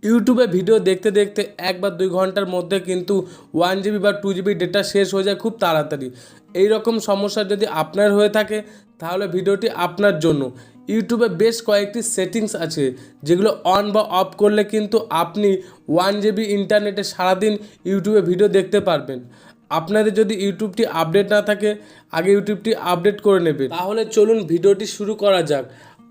ইউটিউবে ভিডিও দেখতে দেখতে 1 বা 2 ঘন্টার মধ্যে কিন্তু 1 GB বা 2 GB ডেটা শেষ হয়ে যায় খুব তাড়াতাড়ি। এই রকম সমস্যা যদি আপনার হয়ে থাকে তাহলে ভিডিওটি আপনার জন্য। ইউটিউবে বেশ কয়েকটি সেটিংস আছে যেগুলো অন বা অফ করলে কিন্তু আপনি 1 GB ইন্টারনেটে সারাদিন ইউটিউবে ভিডিও দেখতে পারবেন। আপনাদের যদি ইউটিউবটি আপডেট না থাকে আগে ইউটিউবটি আপডেট করে নেবেন। তাহলে চলুন ভিডিওটি শুরু করা যাক।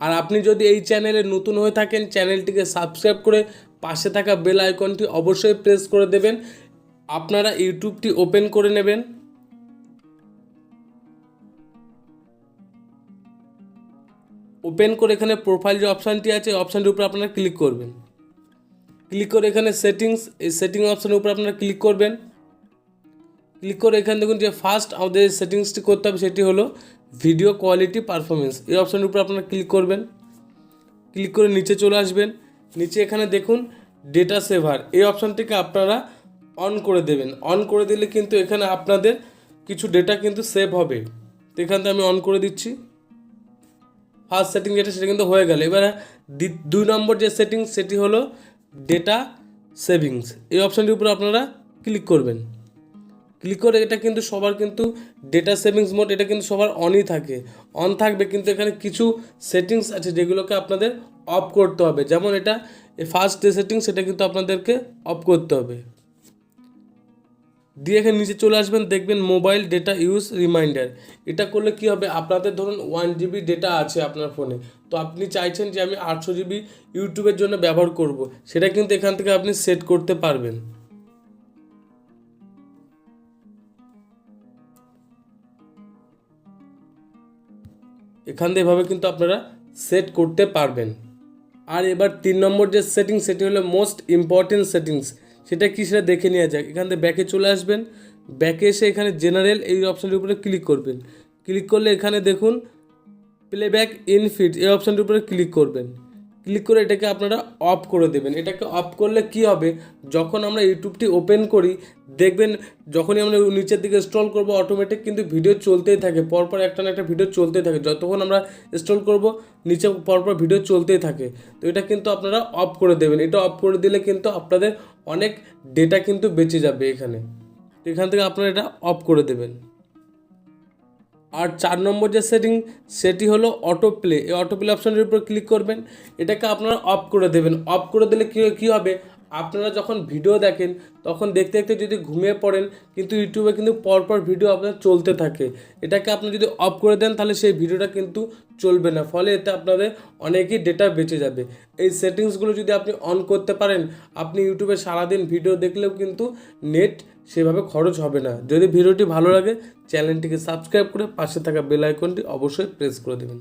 আর আপনি যদি এই চ্যানেলে নতুন হয়ে থাকেন চ্যানেলটিকে সাবস্ক্রাইব করে পাশে থাকা বেল আইকনটি অবশ্যই প্রেস করে দেবেন। আপনারা ইউটিউবটি ওপেন করে নেবেন। ওপেন করে এখানে প্রোফাইল যে অপশানটি আছে অপশানটির উপর আপনারা ক্লিক করবেন। ক্লিক করে এখানে সেটিংস, এই সেটিং অপশানের উপর আপনারা ক্লিক করবেন। ক্লিক করে এখানে দেখুন যে ফার্স্ট আমাদের সেটিংসটি করতে হবে সেটি হলো ভিডিও কোয়ালিটি পারফরমেন্স। এই অপশানের উপর আপনারা ক্লিক করবেন। ক্লিক করে নিচে চলে আসবেন। নিচে এখানে দেখুন ডেটা সেভার, এই অপশানটিকে আপনারা অন করে দেবেন। অন করে দিলে কিন্তু এখানে আপনাদের কিছু ডেটা কিন্তু সেভ হবে। তো এখান থেকে আমি অন করে দিচ্ছি। ফার্স্ট সেটিং যেটা সেটা কিন্তু হয়ে গেল। এবারে 2 নম্বর যে সেটিংস সেটি হলো ডেটা সেভিংস। এই অপশানটির উপর আপনারা ক্লিক করবেন। ক্লিক করে এটা কিন্তু সবার কিন্তু ডেটা সেভিংস মোড এটা কিন্তু সবার অনই থাকে, অন থাকবে। কিন্তু এখানে কিছু সেটিংস আছে যেগুলোকে আপনাদের অফ করতে হবে। যেমন এটা ফার্স্ট যে সেটিংস সেটা কিন্তু আপনাদেরকে অফ করতে হবে। দিয়ে এখানে নিচে চলে আসবেন, দেখবেন মোবাইল ডেটা ইউজ রিমাইন্ডার। এটা করলে কি হবে, আপনাদের ধরুন 1 GB ডেটা আছে আপনার ফোনে, তো আপনি চাইছেন যে আমি 800 GB ইউটিউবের জন্য ব্যবহার করব, সেটা কিন্তু এখান থেকে আপনি সেট করতে পারবেন। এখান থেকে এভাবে কিন্তু আপনারা সেট করতে পারবেন। আর এবার 3 নম্বর যে সেটিংস সেটি হলো মোস্ট ইম্পর্টেন্ট সেটিংস। সেটা কি সেটা দেখে নেওয়া যাক। এখান থেকে ব্যাকে চলে আসবেন। ব্যাকে এসে এখানে জেনারেল এই অপশানটির উপরে ক্লিক করবেন। ক্লিক করলে এখানে দেখুন প্লেব্যাক ইন ফিড, এই অপশানটির উপরে ক্লিক করবেন। ক্লিক করে এটাকে আপনারা অফ করে দেবেন। এটাকে অফ করলে কি হবে, যখন আমরা ইউটিউবটি ওপেন করি দেখবেন যখনই আমরা নিচের দিকে স্ক্রল করব অটোমেটিক কিন্তু ভিডিও চলতেই থাকে, পরপর একটা না একটা ভিডিও চলতেই থাকে। যতক্ষণ আমরা স্ক্রল করব নিচে পরপর ভিডিও চলতেই থাকে। তো এটা কিন্তু আপনারা অফ করে দেবেন। এটা অফ করে দিলে কিন্তু আপনাদের অনেক ডেটা কিন্তু বেঁচে যাবে এখানে। তো এখান থেকে আপনারা এটা অফ করে দেবেন। আর 4 নম্বর যে সেটিং সেটি হলো অটো প্লে। এই অটো প্লে অপশানের উপর ক্লিক করবেন। এটাকে আপনারা অফ করে দেবেন। অফ করে দিলে কী হবে, আপনারা যখন ভিডিও দেখেন তখন দেখতে দেখতে যদি ঘুমিয়ে পড়েন কিন্তু ইউটিউবে কিন্তু পরপর ভিডিও আপনার চলতে থাকে। এটাকে আপনি যদি অফ করে দেন তাহলে সেই ভিডিওটা কিন্তু চলবে না, ফলে এতে আপনাদের অনেকই ডেটা বেঁচে যাবে। এই সেটিংসগুলো যদি আপনি অন করতে পারেন আপনি ইউটিউবে সারাদিন ভিডিও দেখলেও কিন্তু নেট সেভাবে খরচ হবে না। যদি ভিডিওটি ভালো লাগে চ্যানেলটিকে সাবস্ক্রাইব করে পাশে থাকা বেল আইকনটি অবশ্যই প্রেস করে দেবেন।